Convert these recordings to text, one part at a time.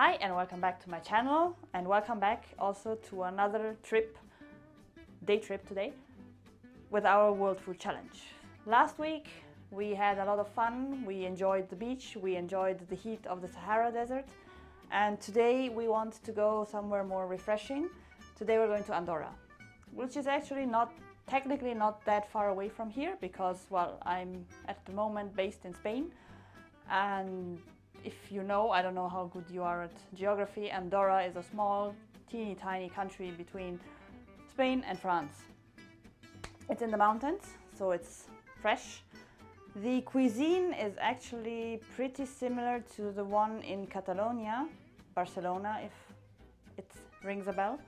Hi and welcome back to my channel, and welcome back also to another day trip today with our World Food Challenge. Last week we had a lot of fun, we enjoyed the beach, we enjoyed the heat of the Sahara Desert, and today we want to go somewhere more refreshing. Today we're going to Andorra, which is actually technically not that far away from here because, well, I'm at the moment based in Spain, and if you know, I don't know how good you are at geography, Andorra is a small, teeny tiny country between Spain and France. It's in the mountains, so it's fresh. The cuisine is actually pretty similar to the one in Catalonia, Barcelona, if it rings a bell.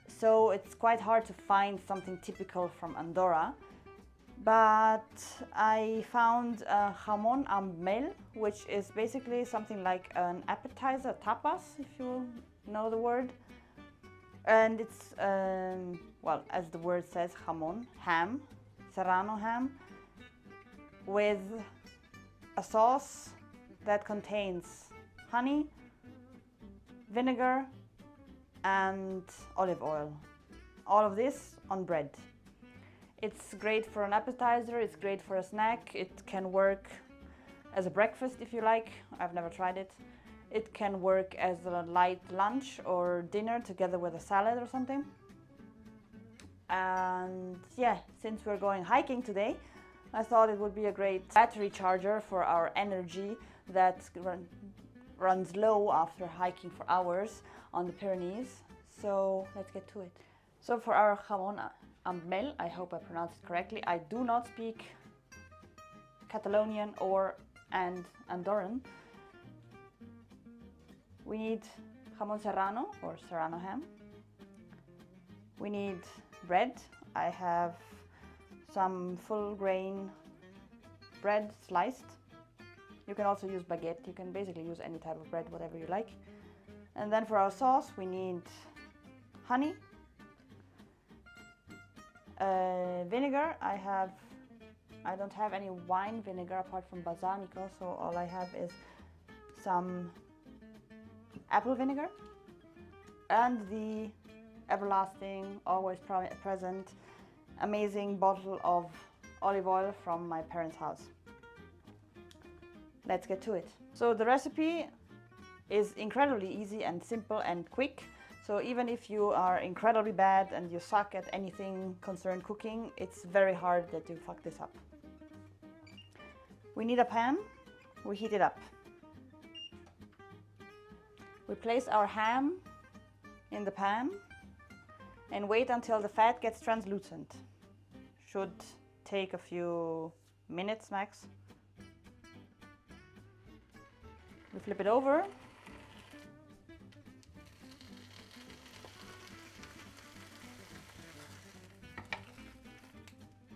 So it's quite hard to find something typical from Andorra. But I found Jamón amb mel, which is basically something like an appetizer, tapas, if you know the word. And it's, well, as the word says, jamón, ham, serrano ham, with a sauce that contains honey, vinegar, and olive oil. All of this on bread. It's great for an appetizer, it's great for a snack, it can work as a breakfast if you like. I've never tried it. It can work as a light lunch or dinner together with a salad or something. And yeah, since we're going hiking today, I thought it would be a great battery charger for our energy that runs low after hiking for hours on the Pyrenees. So let's get to it. So for our jamón amb mel, I hope I pronounced it correctly. I do not speak Catalonian and Andorran. We need jamón serrano or serrano ham. We need bread. I have some full grain bread sliced. You can also use baguette. You can basically use any type of bread, whatever you like. And then for our sauce, we need honey, vinegar. I don't have any wine vinegar apart from balsamico, so all I have is some apple vinegar and the everlasting, always present, amazing bottle of olive oil from my parents' house. Let's get to it. So the recipe is incredibly easy and simple and quick. So even if you are incredibly bad and you suck at anything concerned cooking, it's very hard that you fuck this up. We need a pan. We heat it up. We place our ham in the pan and wait until the fat gets translucent. Should take a few minutes max. We flip it over.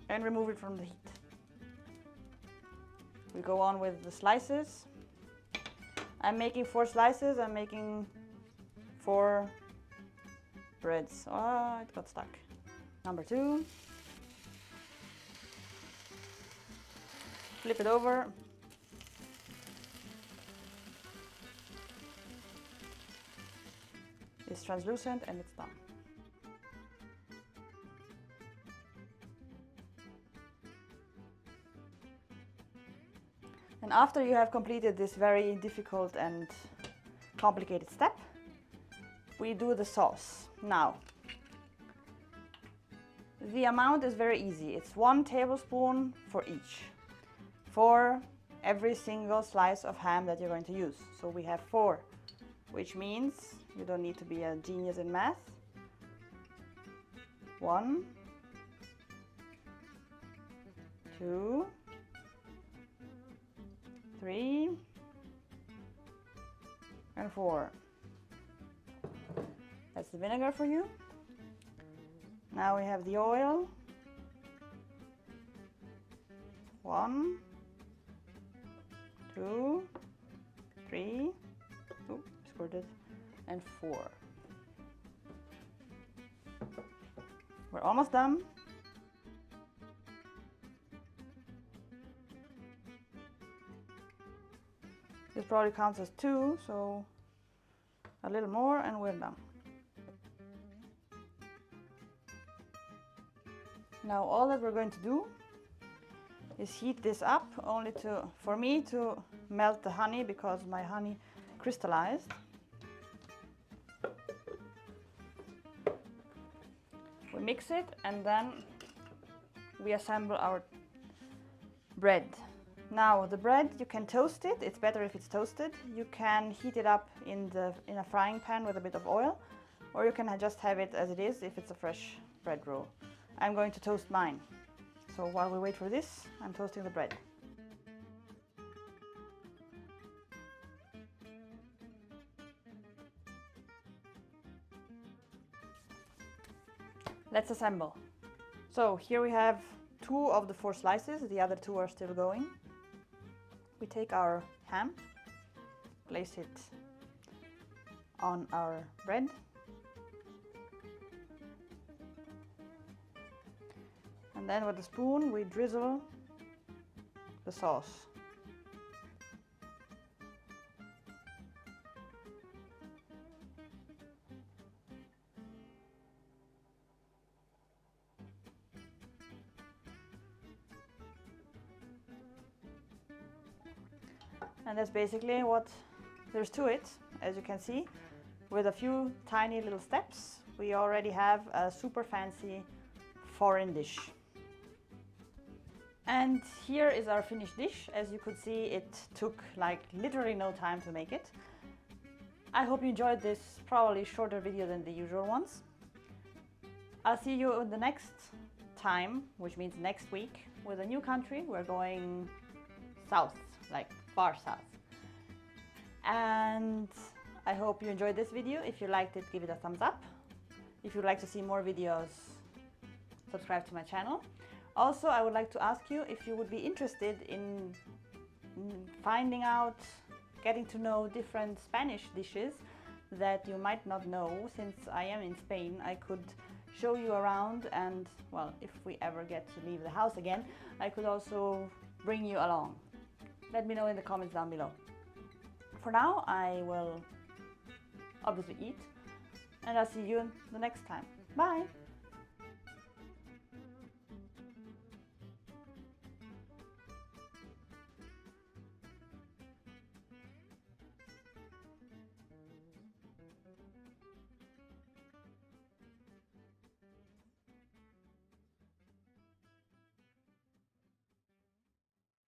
And remove it from the heat. We go on with the slices. I'm making 4 slices. I'm making 4 breads. Oh, it got stuck. Number 2. Flip it over. It's translucent and it's done. And after you have completed this very difficult and complicated step, we do the sauce. Now, the amount is very easy. It's 1 tablespoon for each, for every single slice of ham that you're going to use. So we have 4, which means you don't need to be a genius in math. 1, 2, 3, and 4. That's the vinegar for you. Now we have the oil. 1, 2, 3, oops, squirted, and 4. We're almost done. This probably counts as 2, so A little more and we're done. Now all that we're going to do is heat this up only for me to melt the honey, because my honey crystallized. We mix it and then we assemble our bread. Now the bread, you can toast it. It's better if it's toasted. You can heat it up in a frying pan with a bit of oil, or you can just have it as it is if it's a fresh bread roll. I'm going to toast mine. So while we wait for this, I'm toasting the bread. Let's assemble. So here we have 2 of the 4 slices, the other 2 are still going. We take our ham, place it on our bread. And then with a spoon we drizzle the sauce. And that's basically what there's to it. As you can see, with a few tiny little steps, we already have a super fancy foreign dish. And here is our finished dish. As you could see, it took like literally no time to make it. I hope you enjoyed this probably shorter video than the usual ones. I'll see you in the next time, which means next week, with a new country. We're going south, like far south. And I hope you enjoyed this video. If you liked it, give it a thumbs up. If you'd like to see more videos, subscribe to my channel. Also, I would like to ask you if you would be interested in finding out, getting to know different Spanish dishes that you might not know. Since I am in Spain, I could show you around, and well, if we ever get to leave the house again, I could also bring you along. Let me know in the comments down below. For now, I will obviously eat, and I'll see you the next time. Bye!